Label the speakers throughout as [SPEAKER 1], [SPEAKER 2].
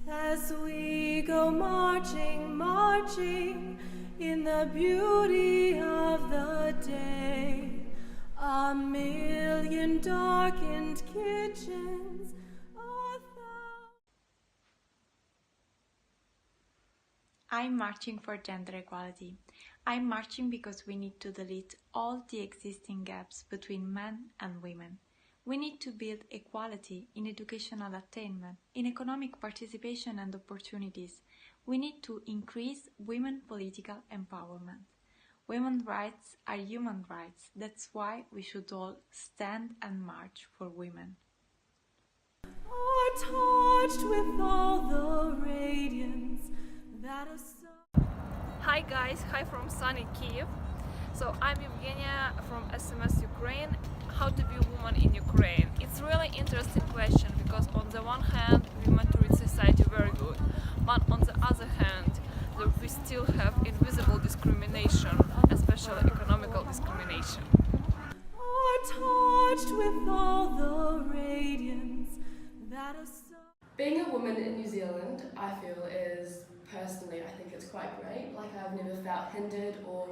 [SPEAKER 1] As we go marching, marching in the beauty of the day, a million darkened kitchens.
[SPEAKER 2] I'm marching for gender equality. I'm marching because we need to delete all the existing gaps between men and women. We need to build equality in educational attainment, in economic participation and opportunities. We need to increase women's political empowerment. Women's rights are human rights. That's why we should all stand and march for women.
[SPEAKER 1] Are touched with all the radiance that is so.
[SPEAKER 3] Hi guys, hi from sunny Kiev. So I'm Evgenia from SMS Ukraine. How to be a woman in Ukraine? It's really interesting question because on the one hand, women treat society very good, but on the other hand, we still have invisible discrimination, especially economical discrimination.
[SPEAKER 1] Are touched with all the radiance that is so.
[SPEAKER 4] Being a woman in New Zealand, I feel is, personally, I think it's quite great. Like, I've never felt hindered or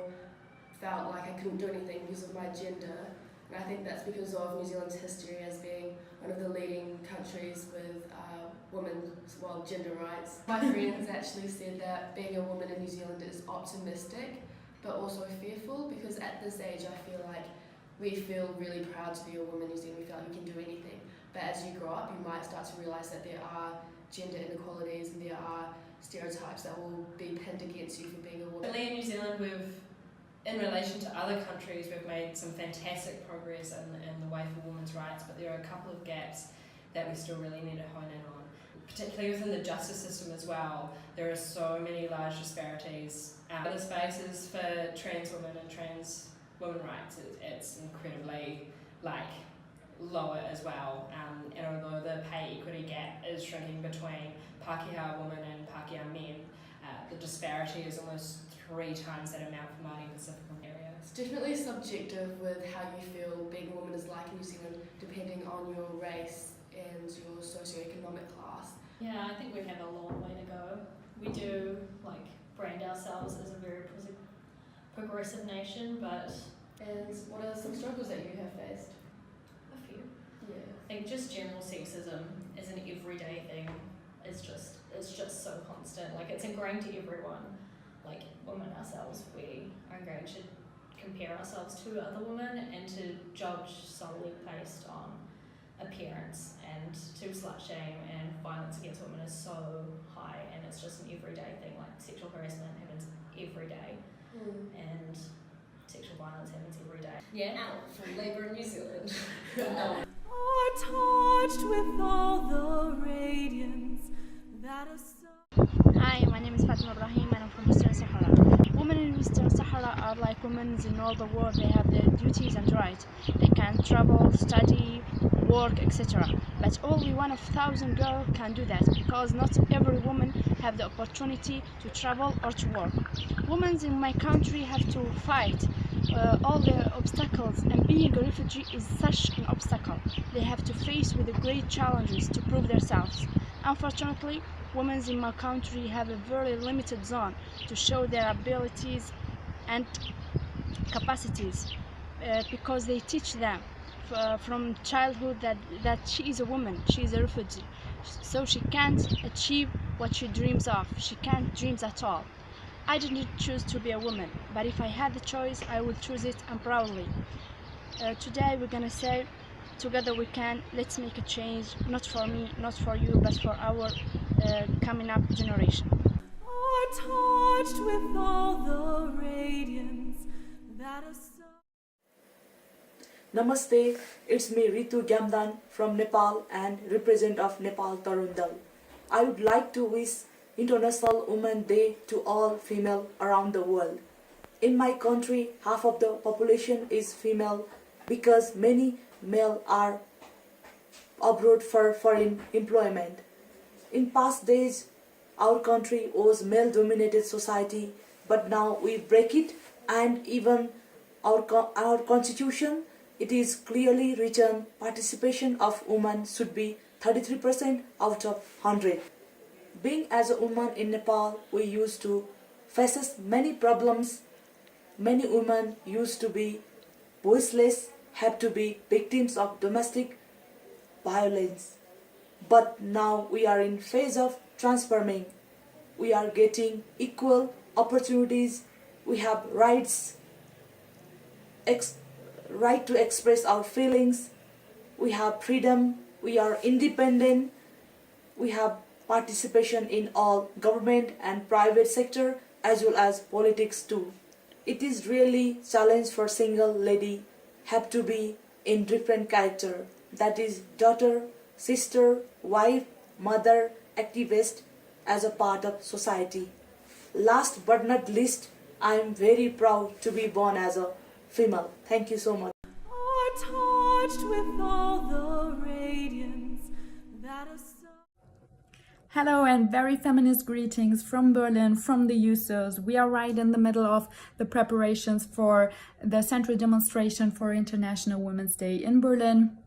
[SPEAKER 4] felt like I couldn't do anything because of my gender. And I think that's because of New Zealand's history as being one of the leading countries with women's, gender rights. My friends actually said that being a woman in New Zealand is optimistic, but also fearful, because at this age I feel like we feel really proud to be a woman in New Zealand. We feel like we can do anything. But as you grow up, you might start to realise that there are gender inequalities and there are stereotypes that will be pinned against you for being a woman.
[SPEAKER 5] In New Zealand, in relation to other countries, we've made some fantastic progress in the way for women's rights, but there are a couple of gaps that we still really need to hone in on. Particularly within the justice system as well, there are so many large disparities. Other spaces for trans women and trans women rights, it's incredibly lower as well. And although the pay equity gap is shrinking between Pākehā women and Pākehā men, the disparity is almost 3 times that amount for Māori and Pacific area.
[SPEAKER 4] It's definitely subjective with how you feel being a woman is like in New Zealand, depending on your race and your socioeconomic class.
[SPEAKER 6] Yeah, I think we have a long way to go. We do brand ourselves as a very progressive nation, but...
[SPEAKER 4] And what are some struggles that you have faced?
[SPEAKER 6] A few.
[SPEAKER 4] Yeah.
[SPEAKER 6] I think just general sexism is an everyday thing. It's just so constant. It's ingrained to everyone. Women ourselves, we are ingrained to compare ourselves to other women and to judge solely based on appearance, and to slut shame and violence against women is so high, and it's just an everyday thing. Sexual harassment happens every day, and sexual violence happens every day.
[SPEAKER 5] Yeah, out from Labour in New Zealand.
[SPEAKER 1] Are touched with all the radiance that is so.
[SPEAKER 7] Hi, my name is Fatima Ibrahim and I'm from Western Sahara. Women in Western Sahara are like women in all the world. They have their duties and rights. They can travel, study, work, etc. But only 1 of 1,000 girls can do that, because not every woman have the opportunity to travel or to work. Women in my country have to fight all the obstacles, and being a refugee is such an obstacle. They have to face with the great challenges to prove themselves. Unfortunately, women in my country have a very limited zone to show their abilities and capacities, because they teach them from childhood that she is a woman, she is a refugee, so she can't achieve what she dreams of. She can't dream at all. I didn't choose to be a woman, but if I had the choice, I would choose it, and proudly. Today we're gonna say, together we can, let's make a change, not for me, not for you, but for our coming up generation.
[SPEAKER 1] Are touched with all the radiance that is so.
[SPEAKER 8] Namaste, it's me Ritu Gyamdan from Nepal and represent of Nepal Tarun Dal. I would like to wish International Women's Day to all female around the world. In my country, half of the population is female because many male are abroad for foreign employment. In past days, our country was male-dominated society, but now we break it, and even our constitution, it is clearly written participation of women should be 33% out of 100. Being as a woman in Nepal, we used to face many problems. Many women used to be voiceless, had to be victims of domestic violence. But now we are in phase of transforming. We are getting equal opportunities. We have rights, right to express our feelings. We have freedom. We are independent. We have participation in all government and private sector as well as politics too. It is really challenge for single lady have to be in different character, that is daughter, sister, wife, mother, activist as a part of society. Last but not least, I am very proud to be born as a female. Thank you so much.
[SPEAKER 1] Are touched with all the radiance that a sun.
[SPEAKER 2] Hello and very feminist greetings from Berlin, from the USOs. We are right in the middle of the preparations for the central demonstration for International Women's Day in Berlin.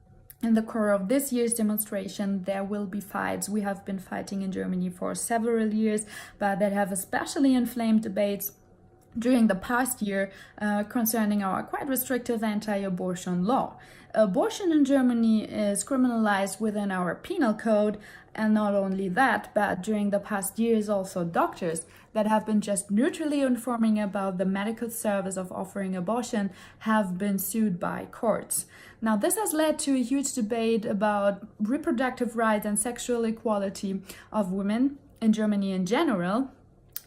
[SPEAKER 2] In the core of this year's demonstration, there will be fights. We have been fighting in Germany for several years, but that have especially inflamed debates during the past year concerning our quite restrictive anti-abortion law. Abortion in Germany is criminalized within our penal code, and not only that, but during the past years also doctors that have been just neutrally informing about the medical service of offering abortion have been sued by courts. Now this has led to a huge debate about reproductive rights and sexual equality of women in Germany in general.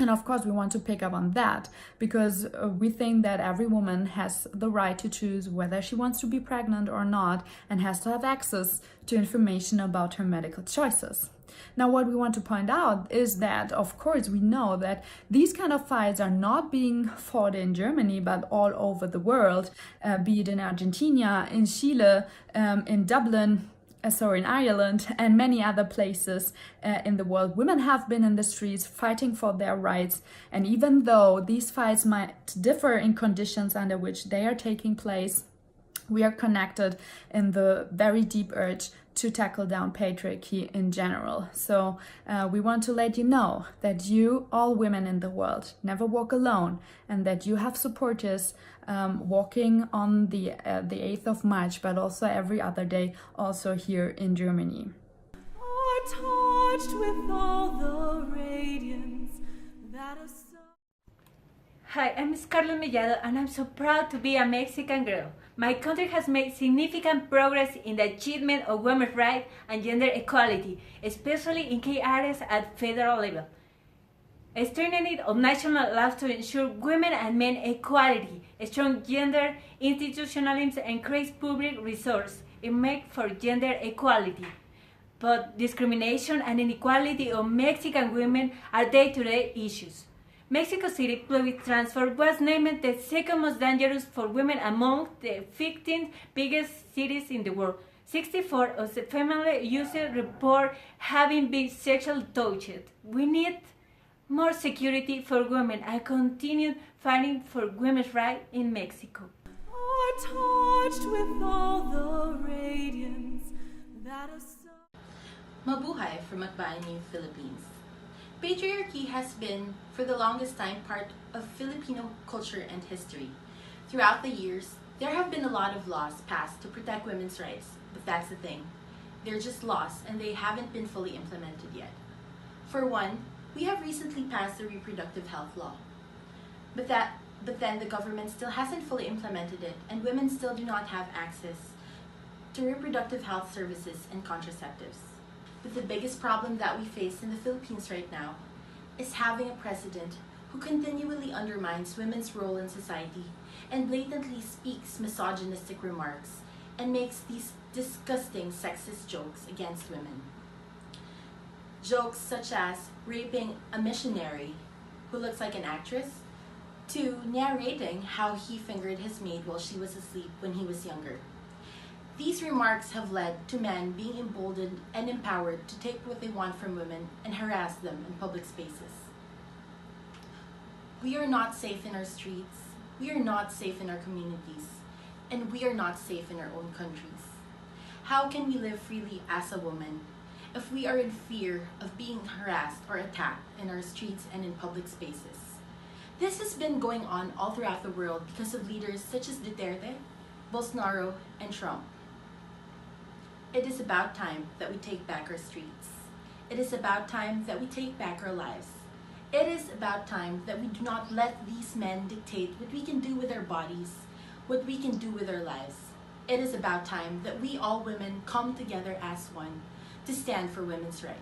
[SPEAKER 2] And of course, we want to pick up on that because we think that every woman has the right to choose whether she wants to be pregnant or not and has to have access to information about her medical choices. Now, what we want to point out is that, of course, we know that these kind of fights are not being fought in Germany, but all over the world, be it in Argentina, in Chile, in Dublin, in Ireland and many other places in the world. Women have been in the streets fighting for their rights, and even though these fights might differ in conditions under which they are taking place, we are connected in the very deep urge to tackle down patriarchy in general. So we want to let you know that you, all women in the world, never walk alone, and that you have supporters walking on the 8th of March, but also every other day, also here in Germany.
[SPEAKER 1] Are touched with all the radiance that a sun.
[SPEAKER 9] Hi, I'm Scarlett Mellado and I'm so proud to be a Mexican girl. My country has made significant progress in the achievement of women's rights and gender equality, especially in key areas at federal level. Strengthening of national laws to ensure women and men equality, strong gender institutionalism, and increase public resources in make for gender equality. But discrimination and inequality of Mexican women are day-to-day issues. Mexico City public transport was named the second most dangerous for women among the 15 biggest cities in the world. 64 of the family users report having been sexually touched. We need more security for women and continue fighting for women's rights in Mexico.
[SPEAKER 1] Are touched with all the radiance that a sun.
[SPEAKER 10] Mabuhay from Macbani, Philippines. Patriarchy has been, for the longest time, part of Filipino culture and history. Throughout the years, there have been a lot of laws passed to protect women's rights, but that's the thing. They're just laws and they haven't been fully implemented yet. For one, we have recently passed the reproductive health law. But then the government still hasn't fully implemented it, and women still do not have access to reproductive health services and contraceptives. But the biggest problem that we face in the Philippines right now is having a president who continually undermines women's role in society and blatantly speaks misogynistic remarks and makes these disgusting sexist jokes against women. Jokes such as raping a missionary who looks like an actress, to narrating how he fingered his maid while she was asleep when he was younger. These remarks have led to men being emboldened and empowered to take what they want from women and harass them in public spaces. We are not safe in our streets, we are not safe in our communities, and we are not safe in our own countries. How can we live freely as a woman if we are in fear of being harassed or attacked in our streets and in public spaces. This has been going on all throughout the world because of leaders such as Duterte, Bolsonaro, and Trump. It is about time that we take back our streets. It is about time that we take back our lives. It is about time that we do not let these men dictate what we can do with our bodies, what we can do with our lives. It is about time that we all women come together as one to stand for women's rights.